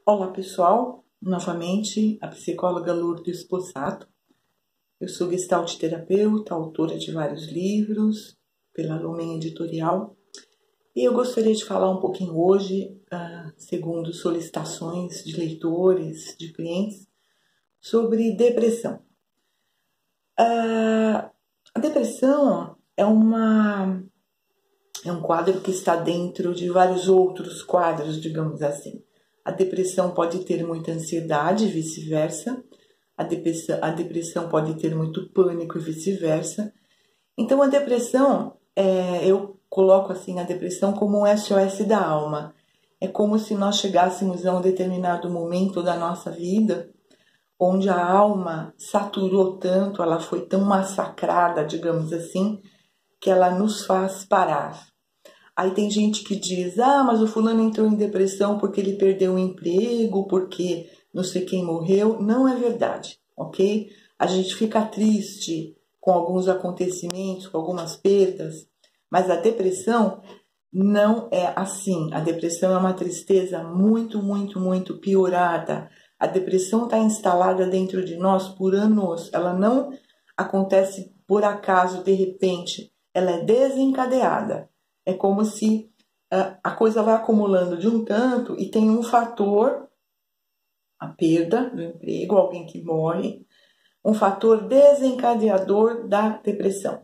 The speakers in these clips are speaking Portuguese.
Olá pessoal, novamente a psicóloga Lourdes Possato. Eu sou gestalt terapeuta, autora de vários livros pela Lumen Editorial e eu gostaria de falar um pouquinho hoje, segundo solicitações de leitores, de clientes, sobre depressão. A depressão é um quadro que está dentro de vários outros quadros, digamos assim. A depressão pode ter muita ansiedade e vice-versa. A depressão pode ter muito pânico e vice-versa. Então, a depressão, eu coloco assim a depressão como um SOS da alma. É como se nós chegássemos a um determinado momento da nossa vida onde a alma saturou tanto, ela foi tão massacrada, digamos assim, que ela nos faz parar. Aí tem gente que diz, mas o fulano entrou em depressão porque ele perdeu o emprego, porque não sei quem morreu. Não é verdade, ok? A gente fica triste com alguns acontecimentos, com algumas perdas, mas a depressão não é assim. A depressão é uma tristeza muito, muito, muito piorada. A depressão está instalada dentro de nós por anos. Ela não acontece por acaso, de repente. Ela é desencadeada. É como se a coisa vai acumulando de um tanto e tem um fator, a perda do emprego, alguém que morre, um fator desencadeador da depressão.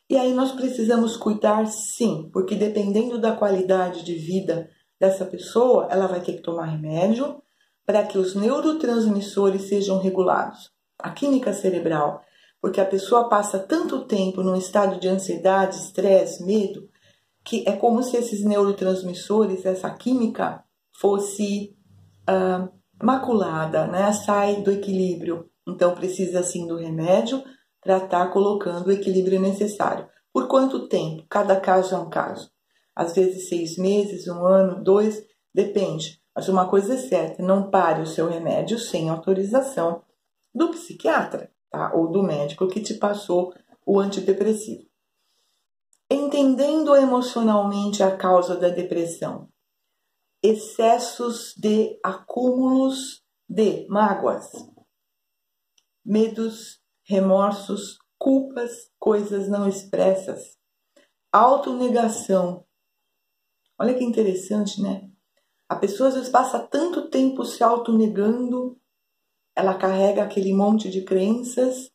E aí nós precisamos cuidar sim, porque dependendo da qualidade de vida dessa pessoa, ela vai ter que tomar remédio para que os neurotransmissores sejam regulados. A química cerebral, porque a pessoa passa tanto tempo num estado de ansiedade, estresse, medo, que é como se esses neurotransmissores, essa química, fosse maculada, né? Sai do equilíbrio. Então precisa sim do remédio para estar colocando o equilíbrio necessário. Por quanto tempo? Cada caso é um caso. Às vezes 6 meses, 1 ano, 2, depende. Mas uma coisa é certa, não pare o seu remédio sem autorização do psiquiatra, tá? Ou do médico que te passou o antidepressivo. Entendendo emocionalmente a causa da depressão, excessos de acúmulos de mágoas, medos, remorsos, culpas, coisas não expressas, autonegação. Olha que interessante, né? A pessoa às vezes passa tanto tempo se autonegando, ela carrega aquele monte de crenças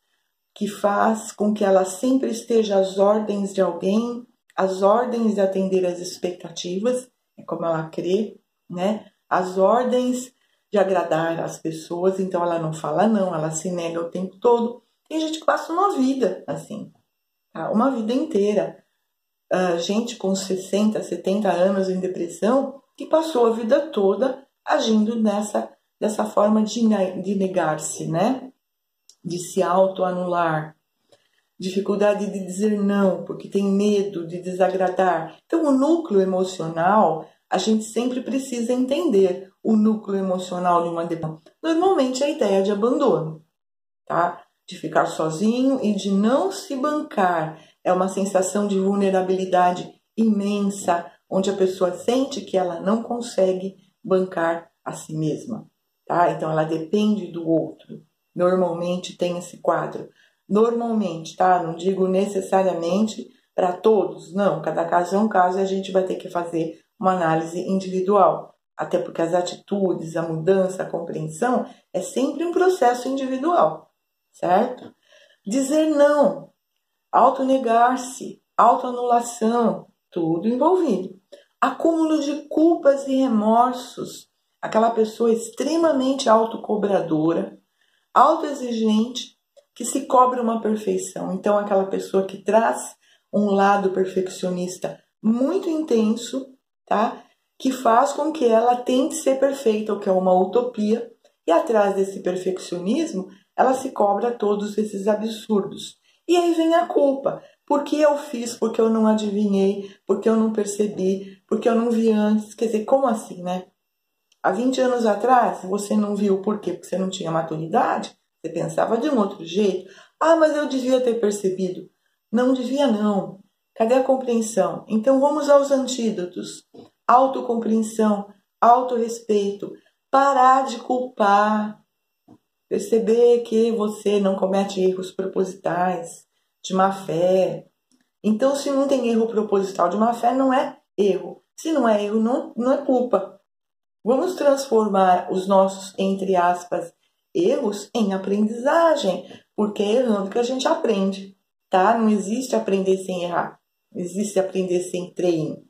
que faz com que ela sempre esteja às ordens de alguém, às ordens de atender às expectativas, é como ela crê, né? Às ordens de agradar as pessoas, então ela não fala não, ela se nega o tempo todo. Tem gente que passa uma vida assim, tá? Uma vida inteira. Gente com 60, 70 anos em depressão que passou a vida toda agindo dessa forma de negar-se, né? De se autoanular, dificuldade de dizer não, porque tem medo de desagradar. Então, o núcleo emocional, a gente sempre precisa entender o núcleo emocional de uma depressão. Normalmente, é a ideia de abandono, tá? De ficar sozinho e de não se bancar. É uma sensação de vulnerabilidade imensa, onde a pessoa sente que ela não consegue bancar a si mesma, tá? Então, ela depende do outro. Normalmente tem esse quadro. Normalmente, tá? Não digo necessariamente para todos, não. Cada caso é um caso e a gente vai ter que fazer uma análise individual. Até porque as atitudes, a mudança, a compreensão é sempre um processo individual, certo? Dizer não, autonegar-se, autoanulação, tudo envolvido. Acúmulo de culpas e remorsos, aquela pessoa extremamente autocobradora, autoexigente, que se cobra uma perfeição. Então, aquela pessoa que traz um lado perfeccionista muito intenso, tá? Que faz com que ela tente ser perfeita, o que é uma utopia, e atrás desse perfeccionismo, ela se cobra todos esses absurdos. E aí vem a culpa. Por que eu fiz? Porque eu não adivinhei? Porque eu não percebi? Porque eu não vi antes? Quer dizer, como assim, né? Há 20 anos atrás, você não viu por quê? Porque você não tinha maturidade, você pensava de um outro jeito. Mas eu devia ter percebido. Não devia, não. Cadê a compreensão? Então, vamos aos antídotos. Autocompreensão, autorrespeito, parar de culpar, perceber que você não comete erros propositais, de má fé. Então, se não tem erro proposital de má fé, não é erro. Se não é erro, não é culpa. Vamos transformar os nossos, entre aspas, erros em aprendizagem, porque é errando que a gente aprende, tá? Não existe aprender sem errar, existe aprender sem treino.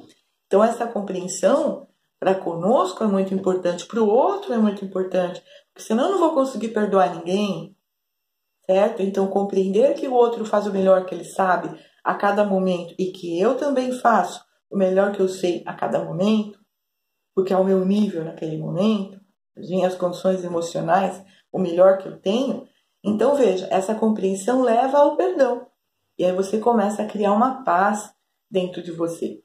Então, essa compreensão para conosco é muito importante, para o outro é muito importante, porque senão eu não vou conseguir perdoar ninguém, certo? Então, compreender que o outro faz o melhor que ele sabe a cada momento e que eu também faço o melhor que eu sei a cada momento, porque é o meu nível naquele momento, as minhas condições emocionais, o melhor que eu tenho. Então, veja, essa compreensão leva ao perdão. E aí você começa a criar uma paz dentro de você.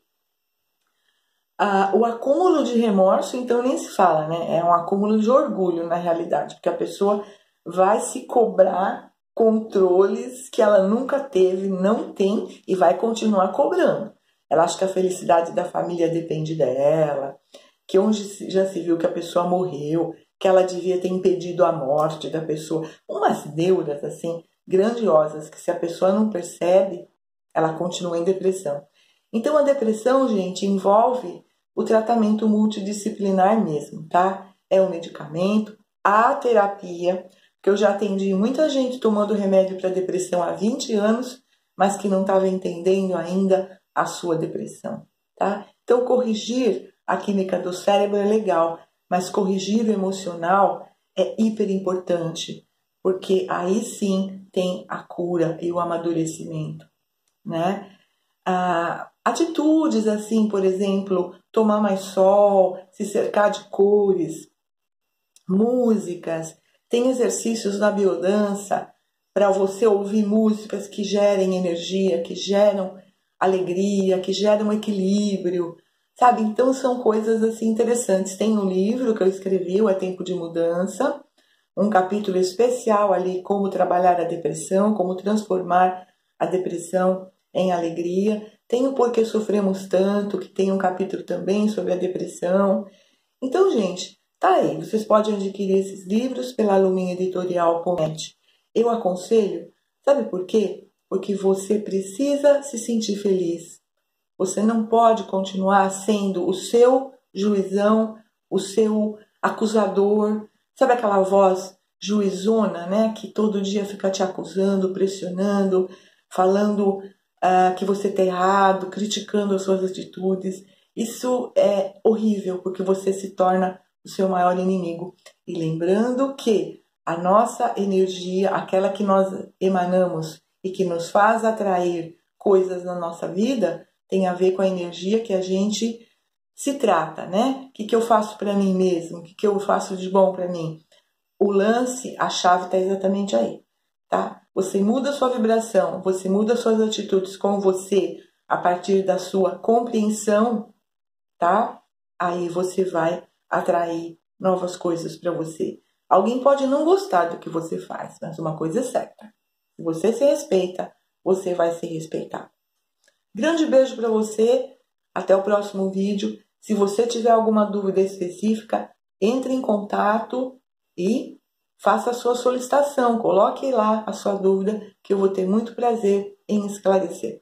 O acúmulo de remorso, então, nem se fala, né? É um acúmulo de orgulho, na realidade, porque a pessoa vai se cobrar controles que ela nunca teve, não tem, e vai continuar cobrando. Ela acha que a felicidade da família depende dela, que onde já se viu que a pessoa morreu, que ela devia ter impedido a morte da pessoa. Umas neuras, assim, grandiosas, que se a pessoa não percebe, ela continua em depressão. Então, a depressão, gente, envolve o tratamento multidisciplinar mesmo, tá? É o medicamento, a terapia, que eu já atendi muita gente tomando remédio para depressão há 20 anos, mas que não estava entendendo ainda a sua depressão, tá? Então, corrigir a química do cérebro é legal, mas corrigir o emocional é hiper importante, porque aí sim tem a cura e o amadurecimento, né? Atitudes assim, por exemplo, tomar mais sol, se cercar de cores, músicas, tem exercícios na biodança para você ouvir músicas que gerem energia, que geram alegria, que geram equilíbrio, sabe? Então são coisas assim interessantes. Tem um livro que eu escrevi, o É Tempo de Mudança, um capítulo especial ali, como trabalhar a depressão, como transformar a depressão em alegria. Tem o Porquê Sofremos Tanto, que tem um capítulo também sobre a depressão. Então, gente, tá aí. Vocês podem adquirir esses livros pela luminhaeditorial.net. Eu aconselho, sabe por quê? Porque você precisa se sentir feliz. Você não pode continuar sendo o seu juizão, o seu acusador. Sabe aquela voz juizona, né? Que todo dia fica te acusando, pressionando, falando que você está errado, criticando as suas atitudes. Isso é horrível, porque você se torna o seu maior inimigo. E lembrando que a nossa energia, aquela que nós emanamos e que nos faz atrair coisas na nossa vida, tem a ver com a energia que a gente se trata, né? O que eu faço para mim mesmo? O que eu faço de bom para mim? O lance, a chave está exatamente aí, tá? Você muda a sua vibração, você muda as suas atitudes com você a partir da sua compreensão, tá? Aí você vai atrair novas coisas para você. Alguém pode não gostar do que você faz, mas uma coisa é certa. Se você se respeita, você vai ser respeitado. Grande beijo para você. Até o próximo vídeo. Se você tiver alguma dúvida específica, entre em contato e faça a sua solicitação. Coloque lá a sua dúvida, que eu vou ter muito prazer em esclarecer.